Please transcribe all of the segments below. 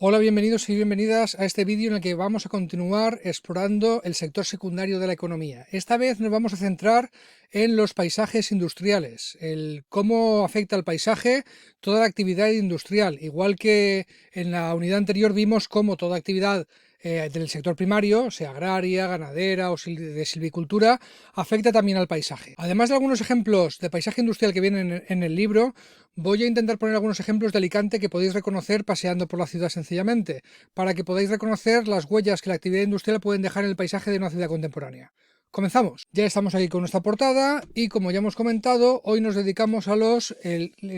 Hola, bienvenidos y bienvenidas a este vídeo en el que vamos a continuar explorando el sector secundario de la economía. Esta vez nos vamos a centrar en los paisajes industriales, el cómo afecta al paisaje toda la actividad industrial. Igual que en la unidad anterior vimos cómo toda actividad del sector primario, sea agraria, ganadera o de silvicultura, afecta también al paisaje. Además de algunos ejemplos de paisaje industrial que vienen en el libro, voy a intentar poner algunos ejemplos de Alicante que podéis reconocer paseando por la ciudad sencillamente, para que podáis reconocer las huellas que la actividad industrial pueden dejar en el paisaje de una ciudad contemporánea. Comenzamos. Ya estamos aquí con nuestra portada y, como ya hemos comentado, hoy nos dedicamos a los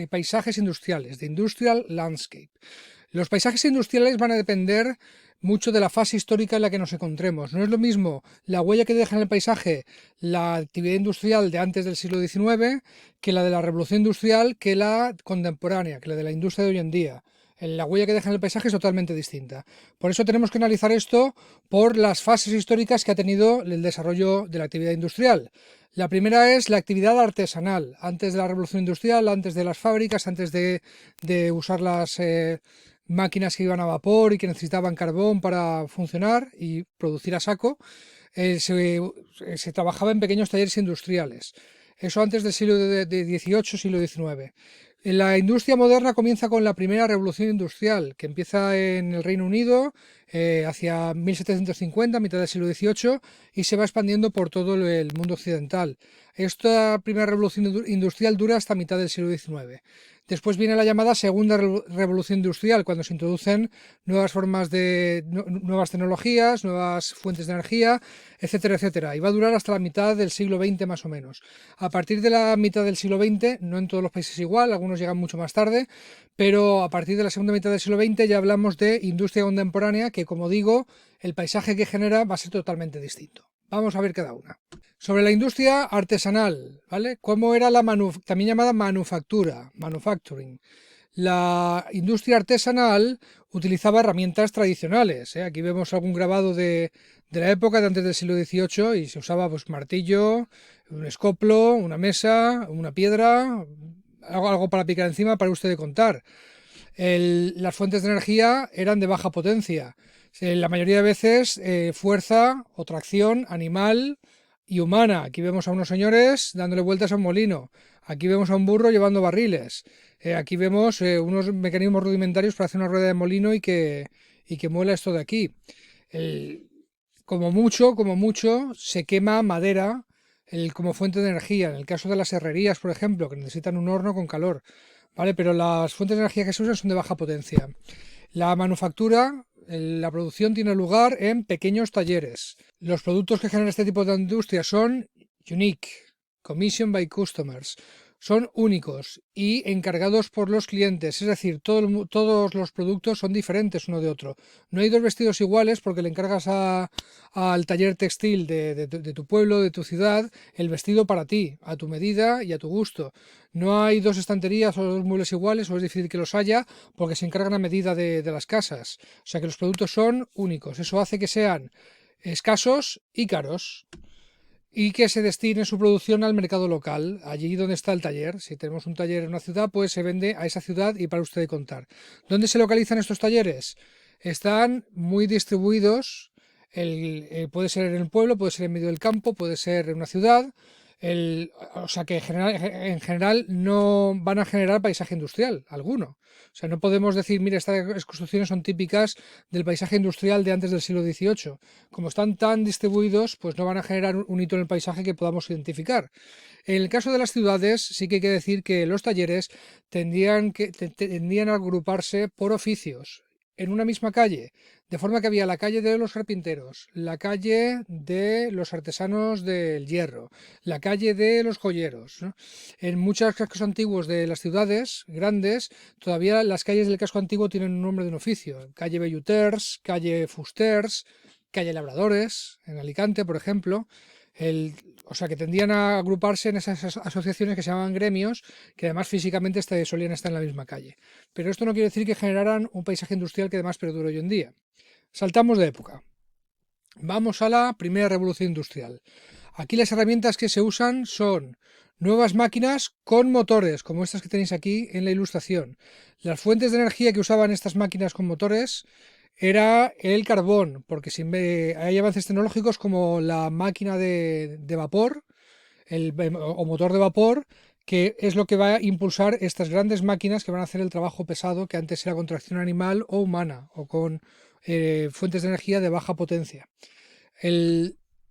paisajes industriales, de Industrial Landscape. Los paisajes industriales van a depender mucho de la fase histórica en la que nos encontremos. No es lo mismo la huella que deja en el paisaje la actividad industrial de antes del siglo XIX que la de la revolución industrial, que la contemporánea, que la de la industria de hoy en día. La huella que deja en el paisaje es totalmente distinta. Por eso tenemos que analizar esto por las fases históricas que ha tenido el desarrollo de la actividad industrial. La primera es la actividad artesanal, antes de la revolución industrial, antes de las fábricas, antes de usar las máquinas que iban a vapor y que necesitaban carbón para funcionar y producir a saco. Se trabajaba en pequeños talleres industriales. Eso antes del siglo XVIII, siglo XIX. La industria moderna comienza con la primera revolución industrial, que empieza en el Reino Unido hacia 1750, mitad del siglo XVIII, y se va expandiendo por todo el mundo occidental. Esta primera revolución industrial dura hasta mitad del siglo XIX. Después viene la llamada segunda revolución industrial, cuando se introducen nuevas formas de nuevas tecnologías, nuevas fuentes de energía, etcétera, etcétera. Y va a durar hasta la mitad del siglo XX más o menos. A partir de la mitad del siglo XX, no en todos los países igual, algunos llegan mucho más tarde, pero a partir de la segunda mitad del siglo XX ya hablamos de industria contemporánea, que, como digo, el paisaje que genera va a ser totalmente distinto. Vamos a ver cada una. Sobre la industria artesanal, ¿vale? ¿Cómo era también llamada manufactura, manufacturing? La industria artesanal utilizaba herramientas tradicionales, ¿eh? Aquí vemos algún grabado de la época de antes del siglo XVIII y se usaba pues martillo, un escoplo, una mesa, una piedra, algo para picar encima para usted contar. Las fuentes de energía eran de baja potencia. La mayoría de veces fuerza o tracción animal y humana. Aquí vemos a unos señores dándole vueltas a un molino. Aquí vemos a un burro llevando barriles. Aquí vemos unos mecanismos rudimentarios para hacer una rueda de molino y que muela esto de aquí. Como mucho, se quema madera como fuente de energía. En el caso de las herrerías, por ejemplo, que necesitan un horno con calor. ¿Vale? Pero las fuentes de energía que se usan son de baja potencia. La manufactura, la producción tiene lugar en pequeños talleres. Los productos que generan este tipo de industria son unique, commission by customers, son únicos y encargados por los clientes, es decir, todos los productos son diferentes uno de otro. No hay dos vestidos iguales porque le encargas al taller textil de tu pueblo, de tu ciudad, el vestido para ti, a tu medida y a tu gusto. No hay dos estanterías o dos muebles iguales, o es difícil que los haya, porque se encargan a medida de las casas. O sea que los productos son únicos. Eso hace que sean escasos y caros, y que se destine su producción al mercado local, allí donde está el taller. Si tenemos un taller en una ciudad, pues se vende a esa ciudad y para usted contar. ¿Dónde se localizan estos talleres? Están muy distribuidos. Puede ser en el pueblo, puede ser en medio del campo, puede ser en una ciudad. O sea que en general no van a generar paisaje industrial alguno. O sea, no podemos decir, mira, estas construcciones son típicas del paisaje industrial de antes del siglo XVIII. Como están tan distribuidos, pues no van a generar un hito en el paisaje que podamos identificar. En el caso de las ciudades, sí que hay que decir que los talleres tendían a agruparse por oficios en una misma calle, de forma que había la calle de los carpinteros, la calle de los artesanos del hierro, la calle de los joyeros, ¿no? En muchos cascos antiguos de las ciudades grandes, todavía las calles del casco antiguo tienen un nombre de un oficio: calle Belluters, calle Fusters, calle Labradores, en Alicante, por ejemplo. O sea que tendían a agruparse en esas asociaciones que se llamaban gremios, que además físicamente solían estar en la misma calle. Pero esto no quiere decir que generaran un paisaje industrial que además perdure hoy en día. Saltamos de época. Vamos a la primera revolución industrial. Aquí las herramientas que se usan son nuevas máquinas con motores, como estas que tenéis aquí en la ilustración. Las fuentes de energía que usaban estas máquinas con motores era el carbón, porque hay avances tecnológicos como la máquina de vapor o motor de vapor, que es lo que va a impulsar estas grandes máquinas que van a hacer el trabajo pesado que antes era con tracción animal o humana o con fuentes de energía de baja potencia.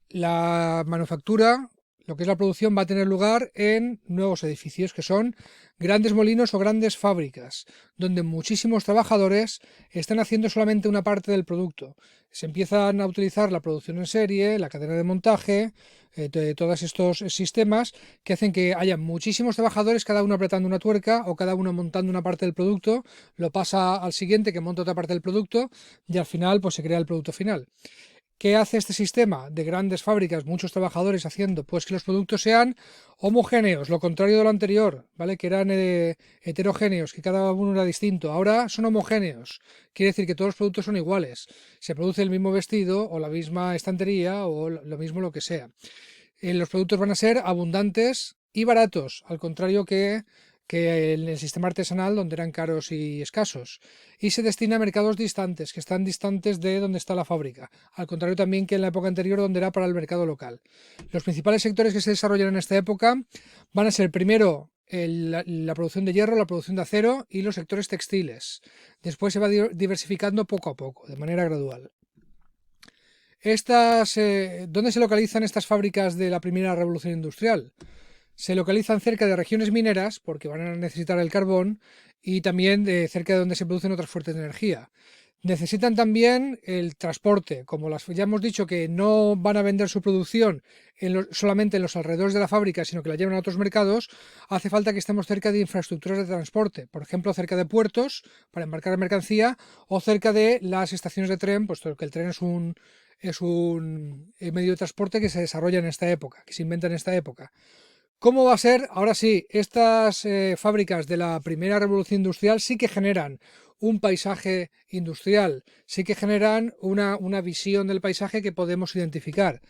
La manufactura, lo que es la producción, va a tener lugar en nuevos edificios, que son grandes molinos o grandes fábricas, donde muchísimos trabajadores están haciendo solamente una parte del producto. Se empiezan a utilizar la producción en serie, la cadena de montaje, todos estos sistemas que hacen que haya muchísimos trabajadores, cada uno apretando una tuerca o cada uno montando una parte del producto, lo pasa al siguiente que monta otra parte del producto y al final pues se crea el producto final. ¿Qué hace este sistema de grandes fábricas, muchos trabajadores haciendo? Pues que los productos sean homogéneos, lo contrario de lo anterior, ¿vale? Que eran heterogéneos, que cada uno era distinto. Ahora son homogéneos, quiere decir que todos los productos son iguales. Se produce el mismo vestido o la misma estantería o lo mismo lo que sea. Los productos van a ser abundantes y baratos, al contrario que en el sistema artesanal, donde eran caros y escasos, y se destina a mercados distantes, que están distantes de donde está la fábrica, al contrario también que en la época anterior, donde era para el mercado local. Los principales sectores que se desarrollan en esta época van a ser primero la producción de hierro, la producción de acero y los sectores textiles. Después se va diversificando poco a poco, de manera gradual. ¿Dónde se localizan estas fábricas de la primera revolución industrial? Se localizan cerca de regiones mineras, porque van a necesitar el carbón, y también cerca de donde se producen otras fuentes de energía. Necesitan también el transporte, como ya hemos dicho que no van a vender su producción solamente en los alrededores de la fábrica, sino que la llevan a otros mercados. Hace falta que estemos cerca de infraestructuras de transporte, por ejemplo, cerca de puertos para embarcar mercancía o cerca de las estaciones de tren, puesto que el tren es un medio de transporte que se desarrolla en esta época, que se inventa en esta época. ¿Cómo va a ser? Ahora sí, estas fábricas de la primera revolución industrial sí que generan un paisaje industrial, sí que generan una visión del paisaje que podemos identificar.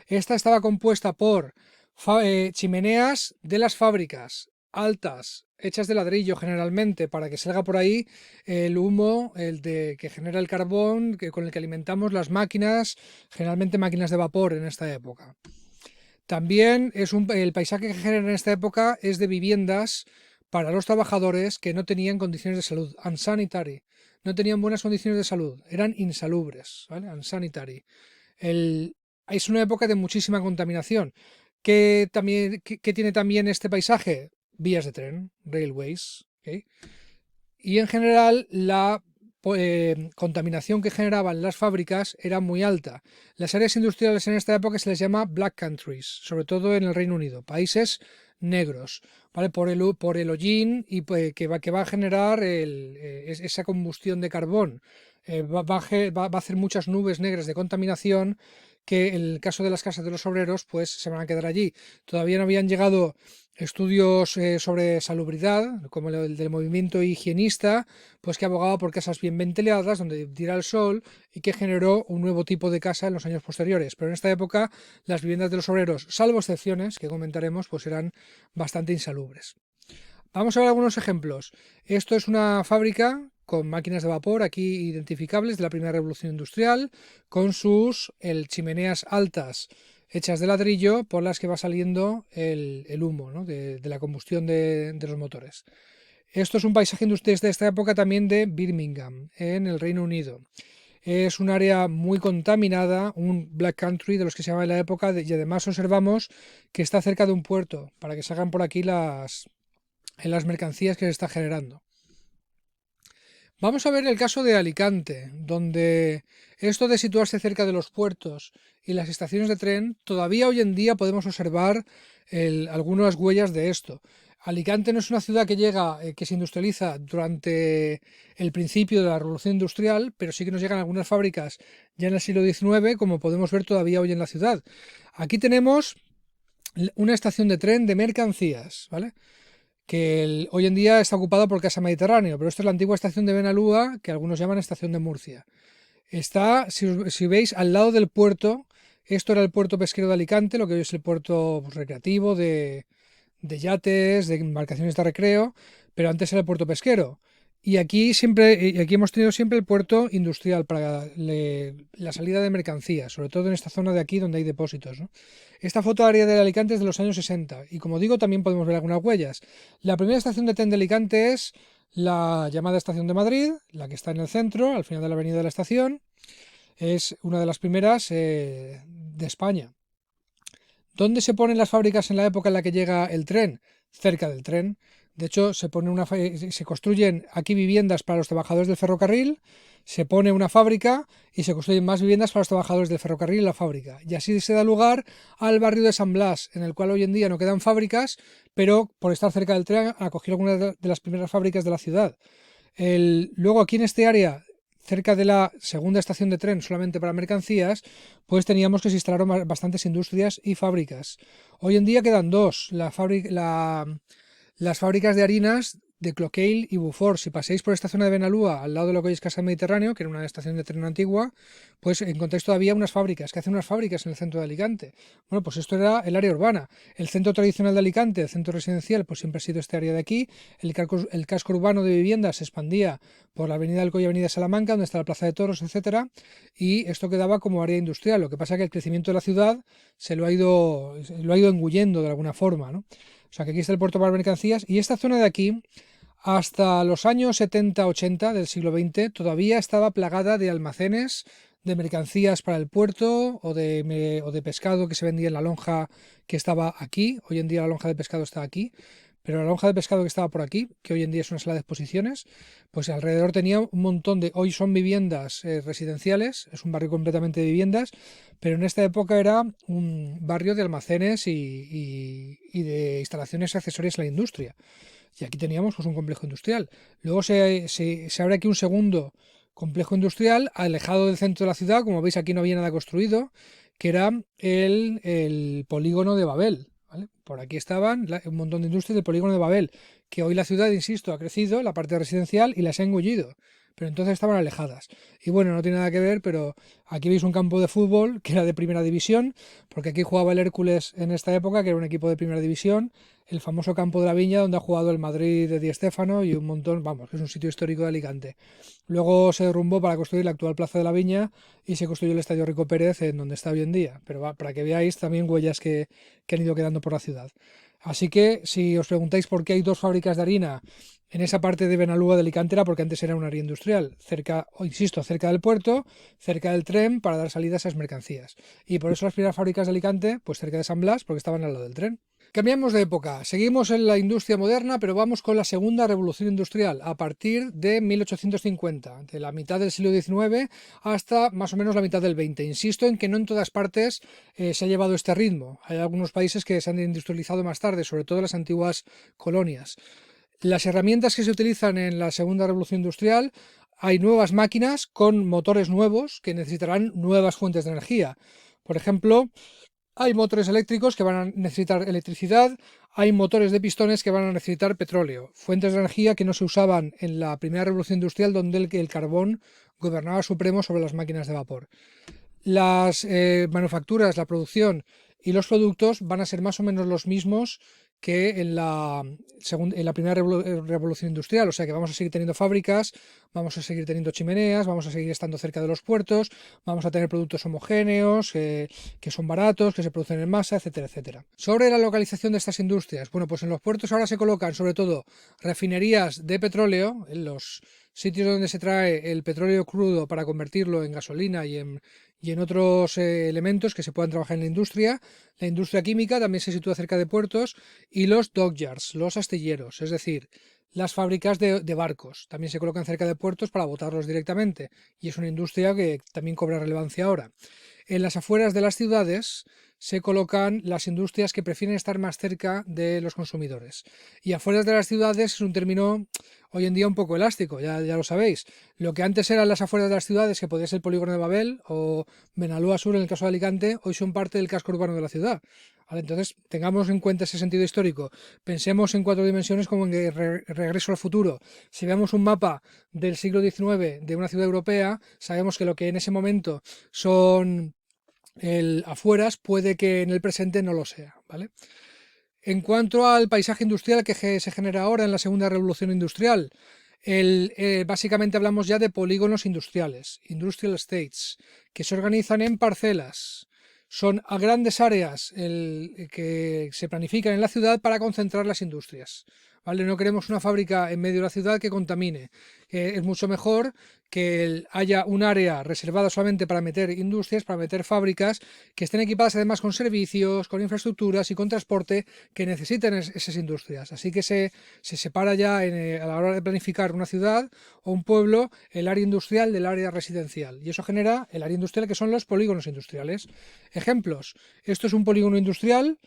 Esta estaba compuesta por chimeneas de las fábricas, altas, hechas de ladrillo generalmente, para que salga por ahí el humo que genera el carbón con el que alimentamos las máquinas, generalmente máquinas de vapor en esta época. También el paisaje que genera en esta época es de viviendas para los trabajadores que no tenían condiciones de salud, unsanitary, no tenían buenas condiciones de salud, eran insalubres, ¿vale? Unsanitary. Es una época de muchísima contaminación. ¿Qué tiene también este paisaje? Vías de tren, railways, ¿okay? Y en general la contaminación que generaban las fábricas era muy alta. Las áreas industriales en esta época se les llama black countries, sobre todo en el Reino Unido, países negros, ¿vale? Por el hollín y que va a generar esa combustión de carbón. Va a hacer muchas nubes negras de contaminación que en el caso de las casas de los obreros pues se van a quedar allí. Todavía no habían llegado estudios sobre salubridad, como el del movimiento higienista, pues que abogaba por casas bien ventiladas, donde diera el sol y que generó un nuevo tipo de casa en los años posteriores. Pero en esta época las viviendas de los obreros, salvo excepciones que comentaremos, pues eran bastante insalubres. Vamos a ver algunos ejemplos. Esto es una fábrica con máquinas de vapor aquí identificables de la primera revolución industrial, con sus chimeneas altas hechas de ladrillo por las que va saliendo el humo, ¿no? de la combustión de los motores. Esto es un paisaje industrial de esta época también de Birmingham, en el Reino Unido. Es un área muy contaminada, un black country de los que se llama en la época, y además observamos que está cerca de un puerto, para que salgan por aquí las mercancías que se está generando. Vamos a ver el caso de Alicante, donde esto de situarse cerca de los puertos y las estaciones de tren, todavía hoy en día podemos observar algunas huellas de esto. Alicante no es una ciudad que se industrializa durante el principio de la revolución industrial, pero sí que nos llegan algunas fábricas ya en el siglo XIX, como podemos ver todavía hoy en la ciudad. Aquí tenemos una estación de tren de mercancías, ¿vale? Que hoy en día está ocupada por Casa Mediterráneo, pero esta es la antigua estación de Benalúa, que algunos llaman estación de Murcia. Está, si veis, al lado del puerto, Esto era el puerto pesquero de Alicante, lo que hoy es el puerto pues, recreativo de yates, de embarcaciones de recreo, pero antes era el puerto pesquero. Y aquí hemos tenido siempre el puerto industrial para la salida de mercancías, sobre todo en esta zona de aquí donde hay depósitos, ¿no? Esta foto área de Alicante es de los años 60 y como digo también podemos ver algunas huellas. La primera estación de tren de Alicante es la llamada Estación de Madrid, la que está en el centro, al final de la avenida de la estación. Es una de las primeras de España. ¿Dónde se ponen las fábricas en la época en la que llega el tren? Cerca del tren. De hecho, se construyen aquí viviendas para los trabajadores del ferrocarril, se pone una fábrica y se construyen más viviendas para los trabajadores del ferrocarril y la fábrica. Y así se da lugar al barrio de San Blas, en el cual hoy en día no quedan fábricas, pero por estar cerca del tren acogió algunas de las primeras fábricas de la ciudad. Luego aquí en este área, cerca de la segunda estación de tren solamente para mercancías, pues teníamos que se instalaron bastantes industrias y fábricas. Hoy en día quedan dos, las fábricas de harinas de Cloqueil y Bufor. Si pasáis por esta zona de Benalúa, al lado de lo que hoy es Casa Mediterráneo, que era una estación de tren antigua, pues encontráis todavía unas fábricas, que hacen unas fábricas en el centro de Alicante. Bueno, pues esto era el área urbana. El centro tradicional de Alicante, el centro residencial, pues siempre ha sido este área de aquí. El casco urbano de viviendas se expandía por la avenida Alcoy y avenida Salamanca, donde está la Plaza de Toros, etcétera, y esto quedaba como área industrial. Lo que pasa es que el crecimiento de la ciudad lo ha ido engullendo de alguna forma, ¿no? O sea que aquí está el puerto para mercancías y esta zona de aquí, hasta los años 70-80 del siglo XX, todavía estaba plagada de almacenes de mercancías para el puerto o de pescado que se vendía en la lonja que estaba aquí. Hoy en día la lonja de pescado está aquí, pero la lonja de pescado que estaba por aquí, que hoy en día es una sala de exposiciones, pues alrededor tenía un montón hoy son viviendas residenciales, es un barrio completamente de viviendas, pero en esta época era un barrio de almacenes y de instalaciones accesorias a la industria. Y aquí teníamos pues, un complejo industrial. Luego se abre aquí un segundo complejo industrial alejado del centro de la ciudad, como veis aquí no había nada construido, que era el polígono de Babel. ¿Vale? Por aquí estaban un montón de industrias del polígono de Babel, que hoy la ciudad, insisto, ha crecido, la parte residencial, y las ha engullido. Pero entonces estaban alejadas. Y bueno, no tiene nada que ver, pero aquí veis un campo de fútbol que era de primera división, porque aquí jugaba el Hércules en esta época, que era un equipo de primera división, el famoso campo de la Viña, donde ha jugado el Madrid de Di Stéfano y un montón, vamos, que es un sitio histórico de Alicante. Luego se derrumbó para construir la actual Plaza de la Viña y se construyó el Estadio Rico Pérez, en donde está hoy en día. Pero para que veáis también huellas que han ido quedando por la ciudad. Así que si os preguntáis por qué hay dos fábricas de harina en esa parte de Benalúa de Alicante, era porque antes era un área industrial, cerca, insisto, cerca del puerto, cerca del tren, para dar salida a esas mercancías. Y por eso las primeras fábricas de Alicante, pues cerca de San Blas, porque estaban al lado del tren. Cambiamos de época, seguimos en la industria moderna, pero vamos con la segunda revolución industrial, a partir de 1850, de la mitad del siglo XIX hasta más o menos la mitad del XX. Insisto en que no en todas partes se ha llevado este ritmo. Hay algunos países que se han industrializado más tarde, sobre todo las antiguas colonias. Las herramientas que se utilizan en la segunda revolución industrial, hay nuevas máquinas con motores nuevos que necesitarán nuevas fuentes de energía. Por ejemplo, hay motores eléctricos que van a necesitar electricidad, hay motores de pistones que van a necesitar petróleo, fuentes de energía que no se usaban en la primera revolución industrial, donde el carbón gobernaba supremo sobre las máquinas de vapor. Las manufacturas, la producción y los productos van a ser más o menos los mismos que en la primera revolución industrial, o sea que vamos a seguir teniendo fábricas, vamos a seguir teniendo chimeneas, vamos a seguir estando cerca de los puertos, vamos a tener productos homogéneos, que son baratos, que se producen en masa, etcétera, etcétera. Sobre la localización de estas industrias, bueno, pues en los puertos ahora se colocan sobre todo refinerías de petróleo, en los sitios donde se trae el petróleo crudo para convertirlo en gasolina y en otros elementos que se puedan trabajar en la industria. La industria química también se sitúa cerca de puertos y los dockyards, los astilleros, es decir, las fábricas de barcos. También se colocan cerca de puertos para botarlos directamente y es una industria que también cobra relevancia ahora. En las afueras de las ciudades se colocan las industrias que prefieren estar más cerca de los consumidores. Y afuera de las ciudades es un término hoy en día un poco elástico, ya lo sabéis. Lo que antes eran las afueras de las ciudades, que podía ser el polígono de Babel o Benalúa Sur en el caso de Alicante, hoy son parte del casco urbano de la ciudad. ¿Vale? Entonces, tengamos en cuenta ese sentido histórico. Pensemos en 4 dimensiones como en Regreso al Futuro. Si vemos un mapa del siglo XIX de una ciudad europea, sabemos que lo que en ese momento son el afueras puede que en el presente no lo sea, ¿vale? En cuanto al paisaje industrial que se genera ahora en la segunda revolución industrial, básicamente hablamos ya de polígonos industriales, industrial estates, que se organizan en parcelas. Son a grandes áreas que se planifican en la ciudad para concentrar las industrias. ¿Vale? No queremos una fábrica en medio de la ciudad que contamine. Es mucho mejor que haya un área reservada solamente para meter industrias, para meter fábricas, que estén equipadas además con servicios, con infraestructuras y con transporte que necesiten esas industrias. Así que se separa ya a la hora de planificar una ciudad o un pueblo el área industrial del área residencial. Y eso genera el área industrial, que son los polígonos industriales. Ejemplos: esto es un polígono industrial.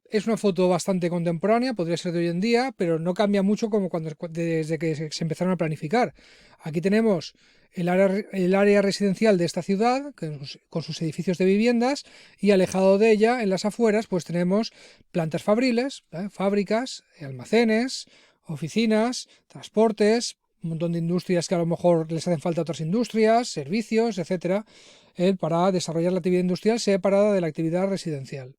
Es una foto bastante contemporánea, podría ser de hoy en día, pero no cambia mucho como desde que se empezaron a planificar. Aquí tenemos el área residencial de esta ciudad, con sus edificios de viviendas, y alejado de ella, en las afueras, pues tenemos plantas fabriles, fábricas, almacenes, oficinas, transportes, un montón de industrias que a lo mejor les hacen falta a otras industrias, servicios, etcétera, para desarrollar la actividad industrial separada de la actividad residencial.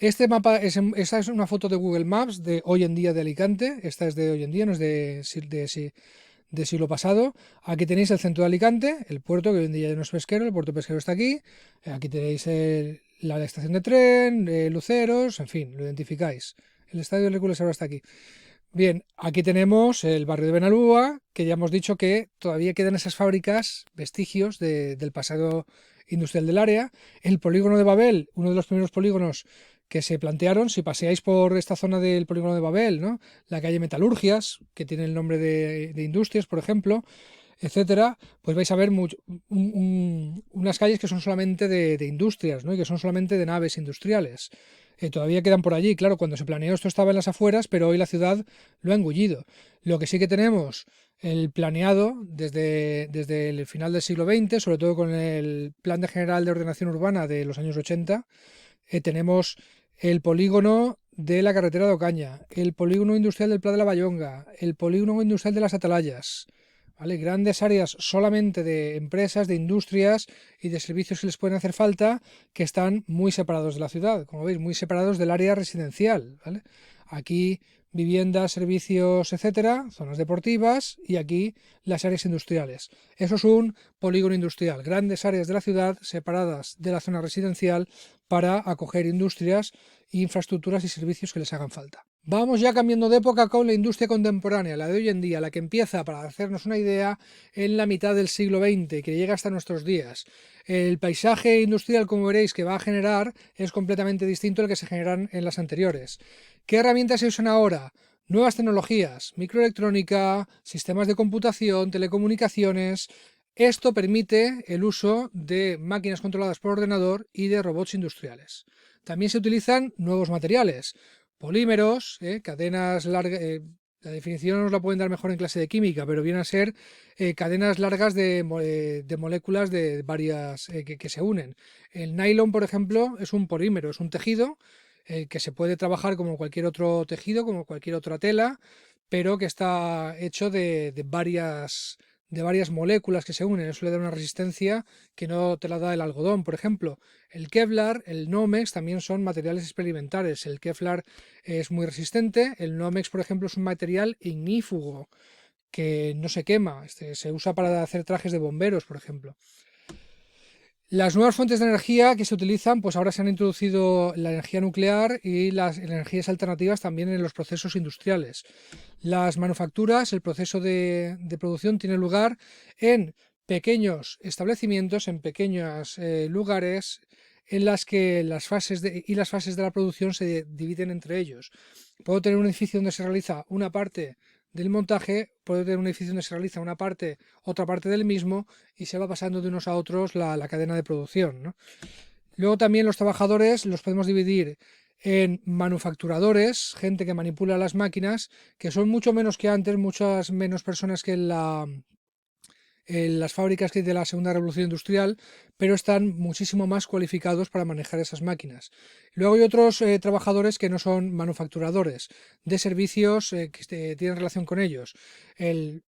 Este mapa esta es una foto de Google Maps de hoy en día de Alicante. Esta es de hoy en día, no es de siglo pasado. Aquí tenéis el centro de Alicante, el puerto, que hoy en día ya no es pesquero, el puerto pesquero está aquí. Aquí tenéis la estación de tren, luceros, en fin, lo identificáis. El estadio de Hércules ahora está aquí. Bien, aquí tenemos el barrio de Benalúa, que ya hemos dicho que todavía quedan esas fábricas, vestigios del pasado industrial del área. El polígono de Babel, uno de los primeros polígonos que se plantearon, si paseáis por esta zona del polígono de Babel, ¿no? La calle Metalurgias, que tiene el nombre de industrias, por ejemplo, etcétera, pues vais a ver unas calles que son solamente de industrias, ¿no? Y que son solamente de naves industriales. Todavía quedan por allí. Claro, cuando se planeó esto estaba en las afueras, pero hoy la ciudad lo ha engullido. Lo que sí que tenemos el planeado desde el final del siglo XX, sobre todo con el Plan General de Ordenación Urbana de los años 80, tenemos el polígono de la carretera de Ocaña, el polígono industrial del Pla de la Bayonga, el polígono industrial de las Atalayas, ¿vale? Grandes áreas solamente de empresas, de industrias y de servicios que les pueden hacer falta, que están muy separados de la ciudad, como veis, muy separados del área residencial, ¿vale? Aquí viviendas, servicios, etcétera, zonas deportivas, y aquí las áreas industriales. Eso es un polígono industrial, grandes áreas de la ciudad separadas de la zona residencial para acoger industrias, infraestructuras y servicios que les hagan falta. Vamos ya cambiando de época con la industria contemporánea, la de hoy en día, la que empieza, para hacernos una idea, en la mitad del siglo XX, que llega hasta nuestros días. El paisaje industrial, como veréis, que va a generar es completamente distinto al que se generan en las anteriores. ¿Qué herramientas se usan ahora? Nuevas tecnologías, microelectrónica, sistemas de computación, telecomunicaciones. Esto permite el uso de máquinas controladas por ordenador y de robots industriales. También se utilizan nuevos materiales, polímeros, cadenas largas. La definición os la pueden dar mejor en clase de química, pero vienen a ser cadenas largas de moléculas de varias que se unen. El nylon, por ejemplo, es un polímero, es un tejido que se puede trabajar como cualquier otro tejido, como cualquier otra tela, pero que está hecho de varias moléculas que se unen. Eso le da una resistencia que no te la da el algodón, por ejemplo. El Kevlar, el Nomex también son materiales experimentales. El Kevlar es muy resistente. El Nomex, por ejemplo, es un material ignífugo que no se quema. Se usa para hacer trajes de bomberos, por ejemplo. Las nuevas fuentes de energía que se utilizan, pues ahora se han introducido la energía nuclear y las energías alternativas también en los procesos industriales. Las manufacturas, el proceso de producción tiene lugar en pequeños establecimientos, en pequeños lugares, en las que las fases de la producción se dividen entre ellos. Puedo tener un edificio donde se realiza una parte del montaje, puede tener un edificio donde se realiza otra parte del mismo, y se va pasando de unos a otros la cadena de producción, ¿no? Luego también los trabajadores los podemos dividir en manufacturadores, gente que manipula las máquinas, que son mucho menos que antes, muchas menos personas que en las fábricas de la segunda revolución industrial, pero están muchísimo más cualificados para manejar esas máquinas. Luego hay otros trabajadores que no son manufacturadores, de servicios que tienen relación con ellos.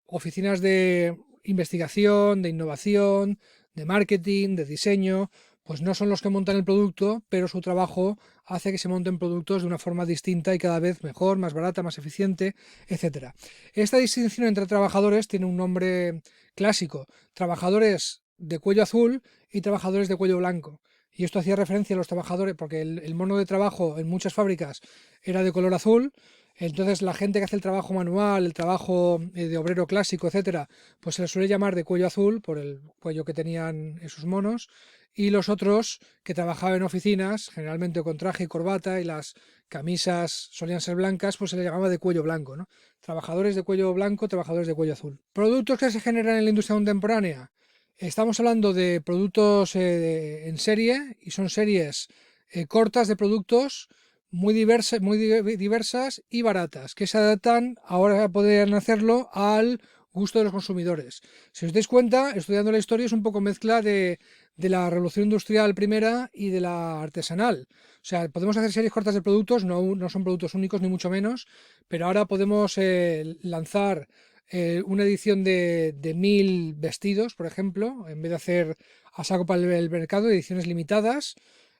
Oficinas de investigación, de innovación, de marketing, de diseño. pues no son los que montan el producto, pero su trabajo hace que se monten productos de una forma distinta y cada vez mejor, más barata, más eficiente, etcétera. Esta distinción entre trabajadores tiene un nombre clásico: trabajadores de cuello azul y trabajadores de cuello blanco. Y esto hacía referencia a los trabajadores, porque el mono de trabajo en muchas fábricas era de color azul. Entonces la gente que hace el trabajo manual, el trabajo de obrero clásico, etcétera, pues se les suele llamar de cuello azul por el cuello que tenían esos monos. Y los otros que trabajaban en oficinas, generalmente con traje y corbata, y las camisas solían ser blancas, pues se les llamaba de cuello blanco, ¿no? Trabajadores de cuello blanco, trabajadores de cuello azul. Productos que se generan en la industria contemporánea. Estamos hablando de productos en serie, y son series cortas de productos muy diversas y baratas, que se adaptan, ahora podrían hacerlo, al gusto de los consumidores. Si os dais cuenta, estudiando la historia, es un poco mezcla de la revolución industrial primera y de la artesanal. O sea, podemos hacer series cortas de productos, no son productos únicos ni mucho menos, pero ahora podemos lanzar una edición de 1000 vestidos, por ejemplo, en vez de hacer a saco para el mercado, ediciones limitadas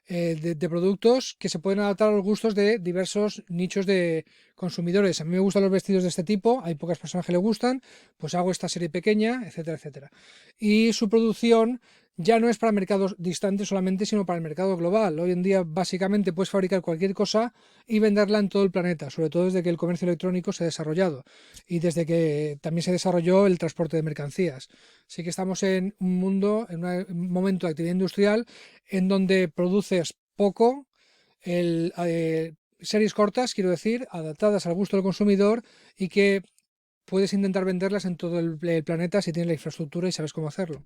de productos que se pueden adaptar a los gustos de diversos nichos de consumidores. A mí me gustan los vestidos de este tipo, hay pocas personas que le gustan, pues hago esta serie pequeña, etcétera, etcétera. Y su producción ya no es para mercados distantes solamente, sino para el mercado global. Hoy en día básicamente puedes fabricar cualquier cosa y venderla en todo el planeta, sobre todo desde que el comercio electrónico se ha desarrollado y desde que también se desarrolló el transporte de mercancías. Así que estamos en un mundo, en un momento de actividad industrial en donde produces poco, series cortas, quiero decir, adaptadas al gusto del consumidor y que puedes intentar venderlas en todo el planeta si tienes la infraestructura y sabes cómo hacerlo.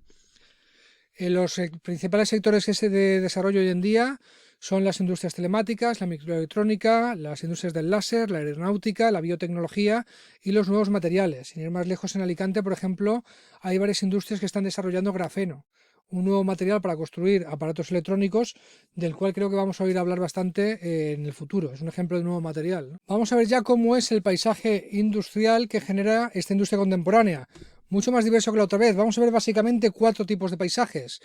Los principales sectores que se desarrollo hoy en día son las industrias telemáticas, la microelectrónica, las industrias del láser, la aeronáutica, la biotecnología y los nuevos materiales. Sin ir más lejos, en Alicante, por ejemplo, hay varias industrias que están desarrollando grafeno, un nuevo material para construir aparatos electrónicos, del cual creo que vamos a oír hablar bastante en el futuro. Es un ejemplo de nuevo material, ¿no? Vamos a ver ya cómo es el paisaje industrial que genera esta industria contemporánea. Mucho más diverso que la otra vez. Vamos a ver básicamente 4 tipos de paisajes.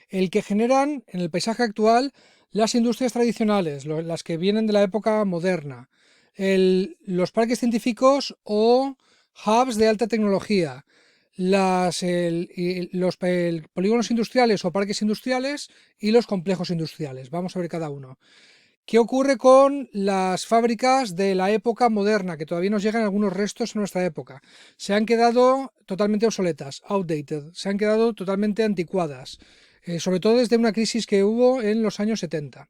El que generan en el paisaje actual las industrias tradicionales, las que vienen de la época moderna, los parques científicos o hubs de alta tecnología, los polígonos industriales o parques industriales y los complejos industriales. Vamos a ver cada uno. ¿Qué ocurre con las fábricas de la época moderna, que todavía nos llegan algunos restos en nuestra época? Se han quedado totalmente obsoletas, outdated, se han quedado totalmente anticuadas, sobre todo desde una crisis que hubo en los años 70.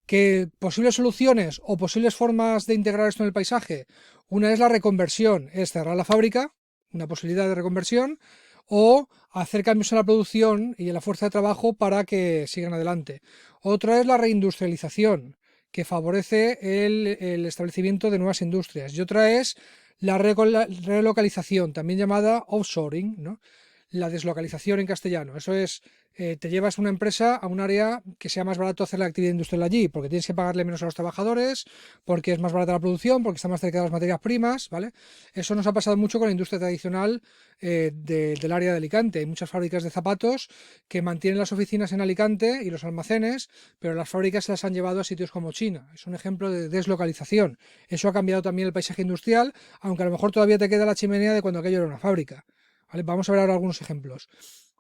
¿Qué posibles soluciones o posibles formas de integrar esto en el paisaje? Una es la reconversión, es cerrar la fábrica, una posibilidad de reconversión, o hacer cambios en la producción y en la fuerza de trabajo para que sigan adelante. Otra es la reindustrialización, que favorece el establecimiento de nuevas industrias. Y otra es la relocalización, también llamada offshoring, ¿no? La deslocalización en castellano. Eso es, te llevas una empresa a un área que sea más barato hacer la actividad industrial allí, porque tienes que pagarle menos a los trabajadores, porque es más barata la producción, porque está más cerca de las materias primas, ¿vale? Eso nos ha pasado mucho con la industria tradicional del área de Alicante. Hay muchas fábricas de zapatos que mantienen las oficinas en Alicante y los almacenes, pero las fábricas se las han llevado a sitios como China. Es un ejemplo de deslocalización. Eso ha cambiado también el paisaje industrial, aunque a lo mejor todavía te queda la chimenea de cuando aquello era una fábrica. ¿Vale? Vamos a ver ahora algunos ejemplos.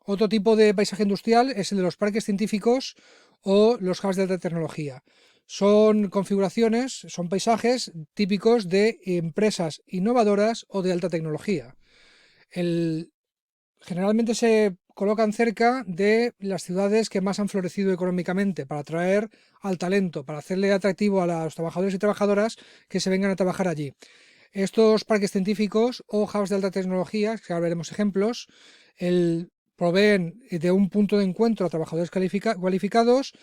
Otro tipo de paisaje industrial es el de los parques científicos o los hubs de alta tecnología. Son configuraciones, son paisajes típicos de empresas innovadoras o de alta tecnología. Generalmente se colocan cerca de las ciudades que más han florecido económicamente para atraer al talento, para hacerle atractivo a los trabajadores y trabajadoras que se vengan a trabajar allí. Estos parques científicos o hubs de alta tecnología, que ahora veremos ejemplos, proveen de un punto de encuentro a trabajadores cualificados,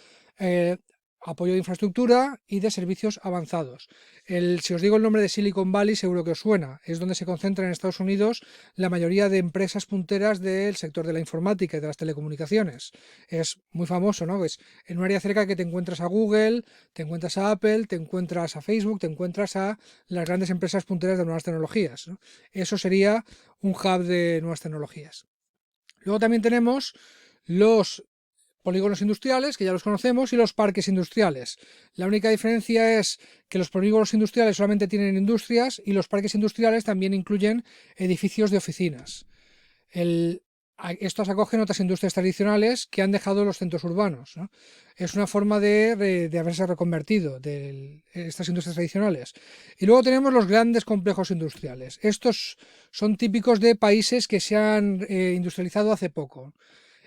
apoyo de infraestructura y de servicios avanzados. Si os digo el nombre de Silicon Valley, seguro que os suena. Es donde se concentran en Estados Unidos la mayoría de empresas punteras del sector de la informática y de las telecomunicaciones. Es muy famoso, ¿no? Es en un área cerca que te encuentras a Google, te encuentras a Apple, te encuentras a Facebook, te encuentras a las grandes empresas punteras de nuevas tecnologías, ¿no? Eso sería un hub de nuevas tecnologías. Luego también tenemos los polígonos industriales, que ya los conocemos, y los parques industriales. La única diferencia es que los polígonos industriales solamente tienen industrias y los parques industriales también incluyen edificios de oficinas. Estos acogen otras industrias tradicionales que han dejado los centros urbanos, ¿no? Es una forma de haberse reconvertido de estas industrias tradicionales. Y luego tenemos los grandes complejos industriales. Estos son típicos de países que se han industrializado hace poco.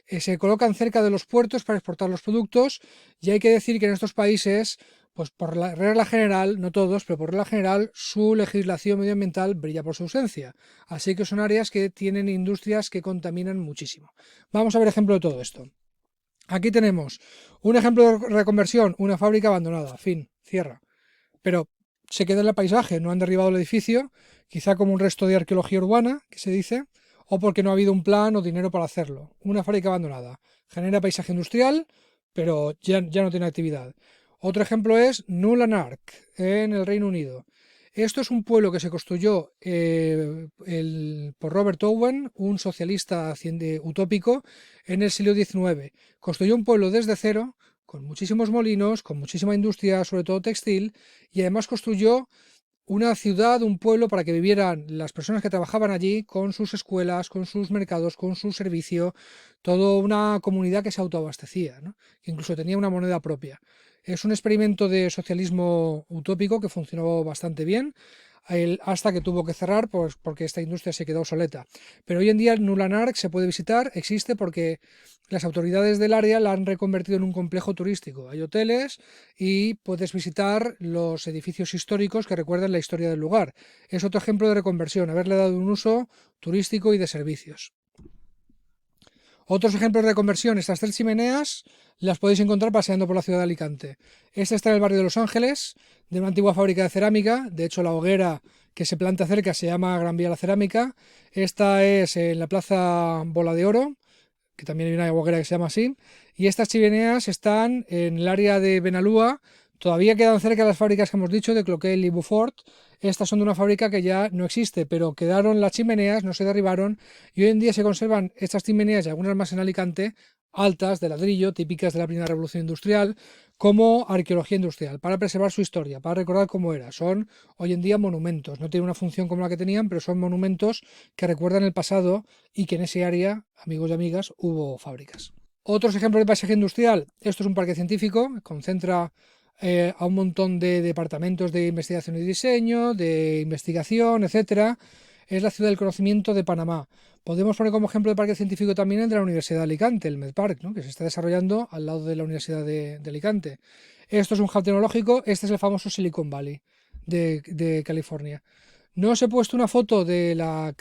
Se colocan cerca de los puertos para exportar los productos, y hay que decir que en estos países, pues por la regla general, no todos, pero por regla general, su legislación medioambiental brilla por su ausencia. Así que son áreas que tienen industrias que contaminan muchísimo. Vamos a ver ejemplo de todo esto. Aquí tenemos un ejemplo de reconversión, una fábrica abandonada, fin, cierra. Pero se queda en el paisaje, no han derribado el edificio, quizá como un resto de arqueología urbana, que se dice, o porque no ha habido un plan o dinero para hacerlo. Una fábrica abandonada. Genera paisaje industrial, pero ya no tiene actividad. Otro ejemplo es Newlanark, en el Reino Unido. Esto es un pueblo que se construyó por Robert Owen, un socialista utópico, en el siglo XIX. Construyó un pueblo desde cero, con muchísimos molinos, con muchísima industria, sobre todo textil, y además construyó una ciudad, un pueblo para que vivieran las personas que trabajaban allí con sus escuelas, con sus mercados, con su servicio, toda una comunidad que se autoabastecía, ¿no? Que incluso tenía una moneda propia. Es un experimento de socialismo utópico que funcionó bastante bien, hasta que tuvo que cerrar pues, porque esta industria se quedó obsoleta. Pero hoy en día Newlanark se puede visitar, existe porque las autoridades del área la han reconvertido en un complejo turístico. Hay hoteles y puedes visitar los edificios históricos que recuerdan la historia del lugar. Es otro ejemplo de reconversión, haberle dado un uso turístico y de servicios. Otros ejemplos de reconversión, estas 3 chimeneas las podéis encontrar paseando por la ciudad de Alicante. Esta está en el barrio de Los Ángeles, de una antigua fábrica de cerámica. De hecho, la hoguera que se planta cerca se llama Gran Vía la Cerámica. Esta es en la Plaza Bola de Oro, que también hay una hoguera que se llama así. Y estas chimeneas están en el área de Benalúa. Todavía quedan cerca de las fábricas que hemos dicho, de Cloquet y Beaufort. Estas son de una fábrica que ya no existe, pero quedaron las chimeneas, no se derribaron, y hoy en día se conservan estas chimeneas y algunas más en Alicante, altas, de ladrillo, típicas de la primera revolución industrial, como arqueología industrial, para preservar su historia, para recordar cómo era. Son hoy en día monumentos, no tienen una función como la que tenían, pero son monumentos que recuerdan el pasado y que en ese área, amigos y amigas, hubo fábricas. Otros ejemplos de paisaje industrial, esto es un parque científico, concentra a un montón de departamentos de investigación y diseño, de investigación, etcétera. Es la ciudad del conocimiento de Panamá. Podemos poner como ejemplo de parque científico también el de la Universidad de Alicante, el MedPark, ¿no? Que se está desarrollando al lado de la Universidad de Alicante. Esto es un hub tecnológico, este es el famoso Silicon Valley de California. No os he puesto una foto de la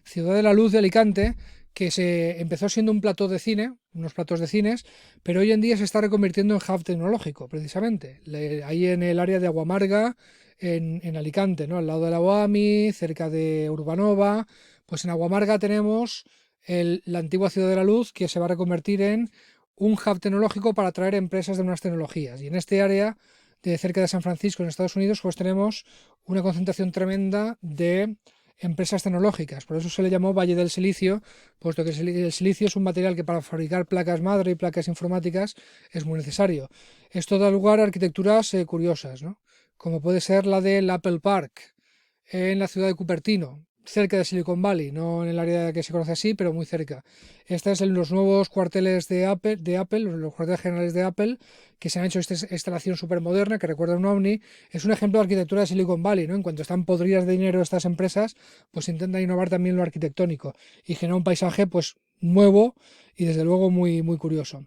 Ciudad de la Luz de Alicante, que se empezó siendo un plató de cine, unos platos de cines, pero hoy en día se está reconvirtiendo en hub tecnológico, precisamente. Ahí en el área de Aguamarga, en Alicante, ¿no? Al lado de la UAMI, cerca de Urbanova, pues en Aguamarga tenemos la antigua Ciudad de la Luz, que se va a reconvertir en un hub tecnológico para atraer empresas de nuevas tecnologías. Y en este área, de cerca de San Francisco, en Estados Unidos, pues tenemos una concentración tremenda de empresas tecnológicas. Por eso se le llamó Valle del Silicio, puesto que el silicio es un material que para fabricar placas madre y placas informáticas es muy necesario. Esto da lugar a arquitecturas curiosas, ¿no? Como puede ser la del Apple Park en la ciudad de Cupertino, cerca de Silicon Valley, no en el área que se conoce así, pero muy cerca. Esta es en los nuevos cuarteles de Apple, los cuarteles generales de Apple, que se han hecho esta instalación súper moderna, que recuerda a un ovni. Es un ejemplo de arquitectura de Silicon Valley, ¿no? En cuanto están podridas de dinero estas empresas, pues intentan innovar también lo arquitectónico y genera un paisaje pues nuevo y desde luego muy, muy curioso.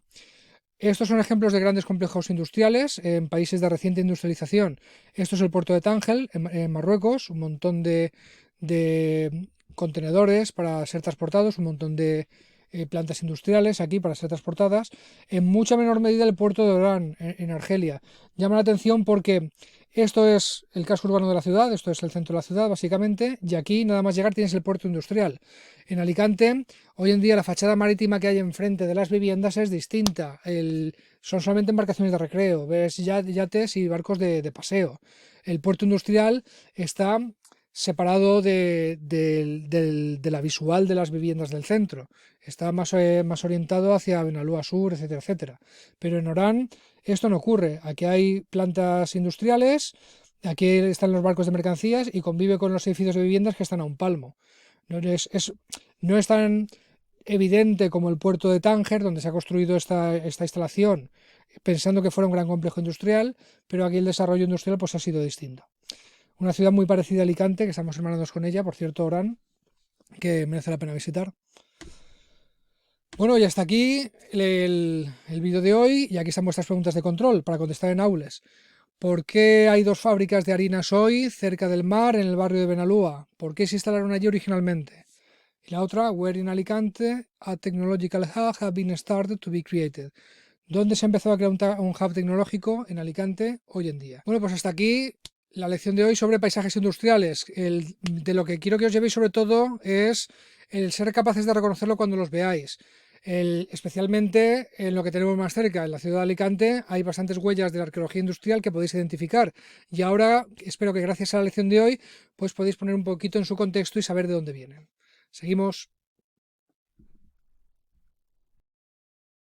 Estos son ejemplos de grandes complejos industriales en países de reciente industrialización. Esto es el puerto de Tángel, en Marruecos, un montón de contenedores para ser transportados, un montón de plantas industriales aquí para ser transportadas. En mucha menor medida el puerto de Orán, en Argelia. Llama la atención porque esto es el casco urbano de la ciudad, esto es el centro de la ciudad básicamente, y aquí nada más llegar tienes el puerto industrial. En Alicante, hoy en día la fachada marítima que hay enfrente de las viviendas es distinta, son solamente embarcaciones de recreo, ves yates y barcos de paseo. El puerto industrial está separado de la visual de las viviendas del centro. Está más orientado hacia Benalúa Sur, etcétera, etcétera. Pero en Orán esto no ocurre. Aquí hay plantas industriales, aquí están los barcos de mercancías y convive con los edificios de viviendas que están a un palmo. No es tan evidente como el puerto de Tánger, donde se ha construido esta instalación pensando que fuera un gran complejo industrial, pero aquí el desarrollo industrial pues ha sido distinto. Una ciudad muy parecida a Alicante, que estamos hermanados con ella, por cierto, Orán, que merece la pena visitar. Bueno, y hasta aquí el vídeo de hoy, y aquí están vuestras preguntas de control para contestar en aules. ¿Por qué hay dos fábricas de harinas hoy cerca del mar en el barrio de Benalúa? ¿Por qué se instalaron allí originalmente? Y la otra, where in Alicante a technological hub have been started to be created. ¿Dónde se ha empezado a crear un hub tecnológico en Alicante hoy en día? Bueno, pues hasta aquí la lección de hoy sobre paisajes industriales. De lo que quiero que os llevéis sobre todo es el ser capaces de reconocerlo cuando los veáis. Especialmente en lo que tenemos más cerca, en la ciudad de Alicante, hay bastantes huellas de la arqueología industrial que podéis identificar. Y ahora espero que gracias a la lección de hoy pues podéis poner un poquito en su contexto y saber de dónde vienen. Seguimos.